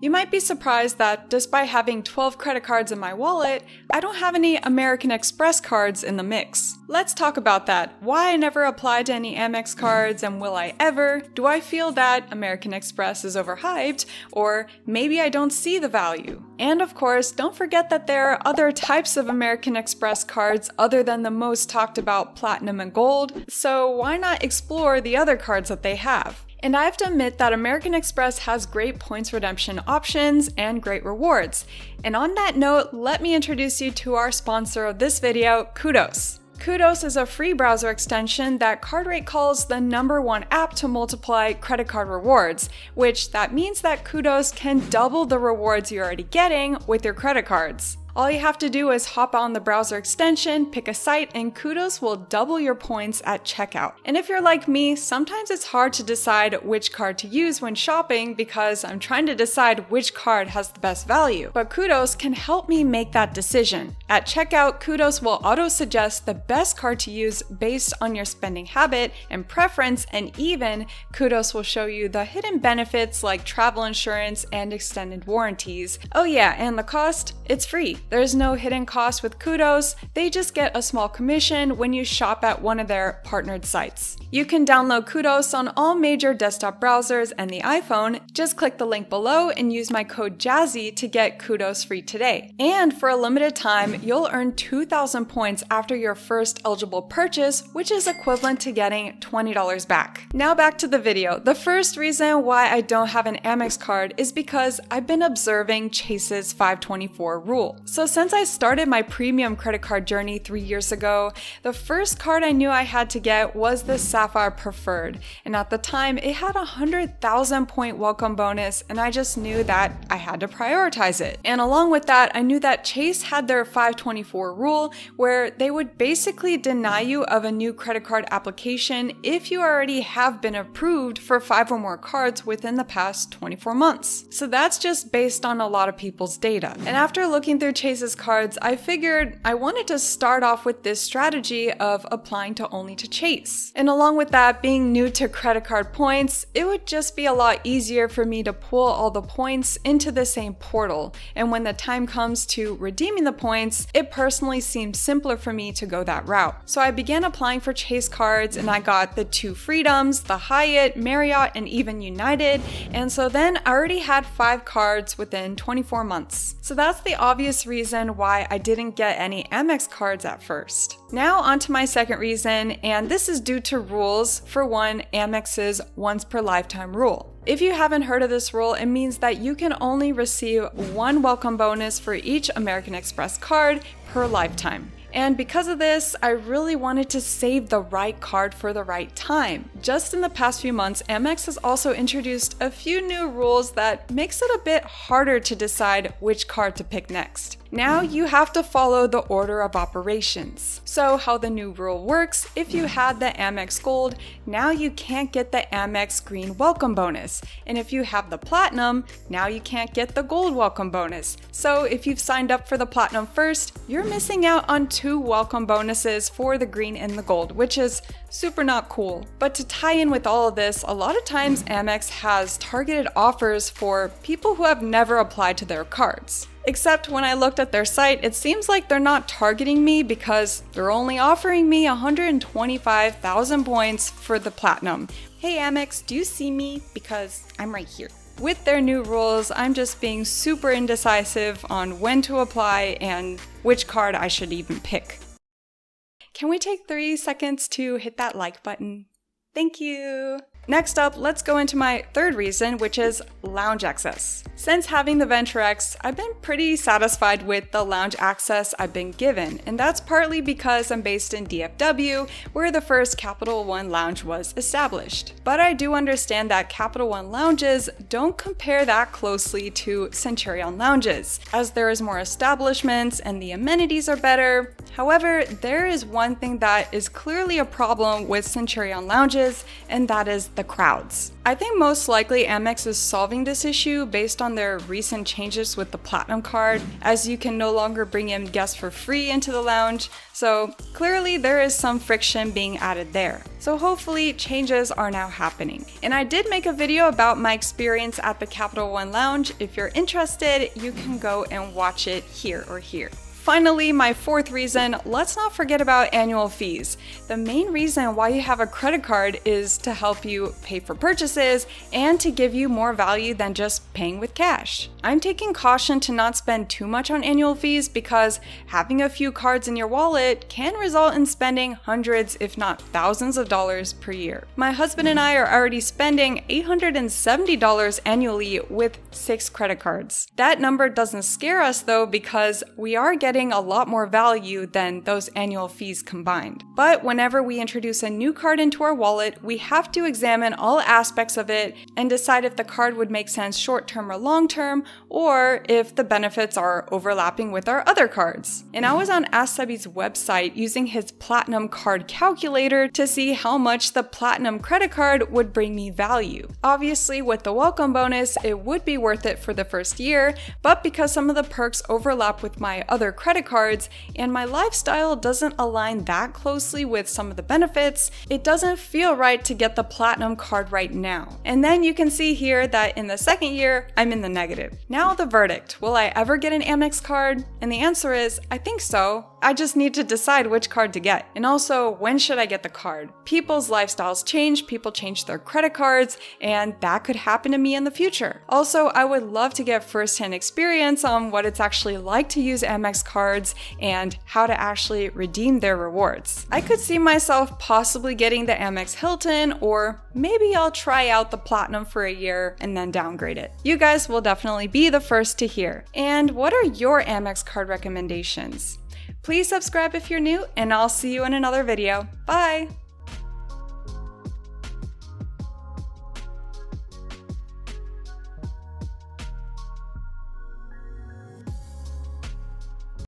You might be surprised that despite having 12 credit cards in my wallet, I don't have any American Express cards in the mix. Let's talk about that. Why I never applied to any Amex cards, and will I ever? Do I feel that American Express is overhyped, or maybe I don't see the value? And of course, don't forget that there are other types of American Express cards other than the most talked about Platinum and Gold, so why not explore the other cards that they have? And I have to admit that American Express has great points redemption options and great rewards. And on that note, let me introduce you to our sponsor of this video, Kudos. Kudos is a free browser extension that Cartwright calls the #1 app to multiply credit card rewards, which that means that Kudos can double the rewards you're already getting with your credit cards. All you have to do is hop on the browser extension, pick a site, and Kudos will double your points at checkout. And if you're like me, sometimes it's hard to decide which card to use when shopping because I'm trying to decide which card has the best value. But Kudos can help me make that decision. At checkout, Kudos will auto-suggest the best card to use based on your spending habit and preference, and even Kudos will show you the hidden benefits like travel insurance and extended warranties. Oh yeah, and the cost? It's free. There's no hidden cost with Kudos, they just get a small commission when you shop at one of their partnered sites. You can download Kudos on all major desktop browsers and the iPhone. Just click the link below and use my code JAZZY to get Kudos free today. And for a limited time, you'll earn 2,000 points after your first eligible purchase, which is equivalent to getting $20 back. Now back to the video. The first reason why I don't have an Amex card is because I've been observing Chase's 524 rule. So since I started my premium credit card journey 3 years ago, the first card I knew I had to get was the Sapphire Preferred. And at the time, it had a 100,000 point welcome bonus, and I just knew that I had to prioritize it. And along with that, I knew that Chase had their 524 rule, where they would basically deny you of a new credit card application if you already have been approved for 5 or more cards within the past 24 months. So that's just based on a lot of people's data. And after looking through Chase's cards, I figured I wanted to start off with this strategy of applying to only to Chase. And along with that, being new to credit card points, it would just be a lot easier for me to pull all the points into the same portal. And when the time comes to redeeming the points, it personally seemed simpler for me to go that route. So I began applying for Chase cards, and I got the 2 Freedoms, the Hyatt, Marriott, and even United. And so then I already had 5 cards within 24 months. So that's the obvious reason why I didn't get any Amex cards at first. Now on to my second reason, and this is due to rules. For one, Amex's once per lifetime rule. If you haven't heard of this rule, it means that you can only receive 1 welcome bonus for each American Express card per lifetime. And because of this, I really wanted to save the right card for the right time. Just in the past few months, Amex has also introduced a few new rules that makes it a bit harder to decide which card to pick next. Now you have to follow the order of operations. So how the new rule works, if you had the Amex Gold, now you can't get the Amex Green welcome bonus. And if you have the Platinum, now you can't get the Gold welcome bonus. So if you've signed up for the Platinum first, you're missing out on 2 welcome bonuses for the Green and the Gold, which is super not cool. But to tie in with all of this, a lot of times Amex has targeted offers for people who have never applied to their cards. Except when I looked at their site, it seems like they're not targeting me because they're only offering me 125,000 points for the Platinum. Hey Amex, do you see me? Because I'm right here. With their new rules, I'm just being super indecisive on when to apply and which card I should even pick. Can we take 3 seconds to hit that like button? Thank you. Next up, let's go into my third reason, which is lounge access. Since having the Venture X, I've been pretty satisfied with the lounge access I've been given, and that's partly because I'm based in DFW, where the first Capital One lounge was established. But I do understand that Capital One lounges don't compare that closely to Centurion lounges, as there is more establishments and the amenities are better. However, there is one thing that is clearly a problem with Centurion lounges, and that is the crowds. I think most likely Amex is solving this issue based on their recent changes with the Platinum card, as you can no longer bring in guests for free into the lounge, so clearly there is some friction being added there. So hopefully changes are now happening. And I did make a video about my experience at the Capital One Lounge. If you're interested, you can go and watch it here or here. Finally, my fourth reason, let's not forget about annual fees. The main reason why you have a credit card is to help you pay for purchases and to give you more value than just paying with cash. I'm taking caution to not spend too much on annual fees because having a few cards in your wallet can result in spending hundreds, if not thousands of dollars per year. My husband and I are already spending $870 annually with 6 credit cards. That number doesn't scare us though because we are getting a lot more value than those annual fees combined. But whenever we introduce a new card into our wallet, we have to examine all aspects of it and decide if the card would make sense short-term or long-term, or if the benefits are overlapping with our other cards. And I was on AskSebby's website using his Platinum card calculator to see how much the Platinum credit card would bring me value. Obviously, with the welcome bonus, it would be worth it for the first year, but because some of the perks overlap with my other credit cards and my lifestyle doesn't align that closely with some of the benefits, it doesn't feel right to get the Platinum card right now. And then you can see here that in the second year, I'm in the negative. Now the verdict, will I ever get an Amex card? And the answer is, I think so. I just need to decide which card to get. And also, when should I get the card? People's lifestyles change, people change their credit cards, and that could happen to me in the future. Also, I would love to get first-hand experience on what it's actually like to use Amex cards and how to actually redeem their rewards. I could see myself possibly getting the Amex Hilton, or maybe I'll try out the Platinum for a year and then downgrade it. You guys will definitely be the first to hear. And what are your Amex card recommendations? Please subscribe if you're new, and I'll see you in another video. Bye!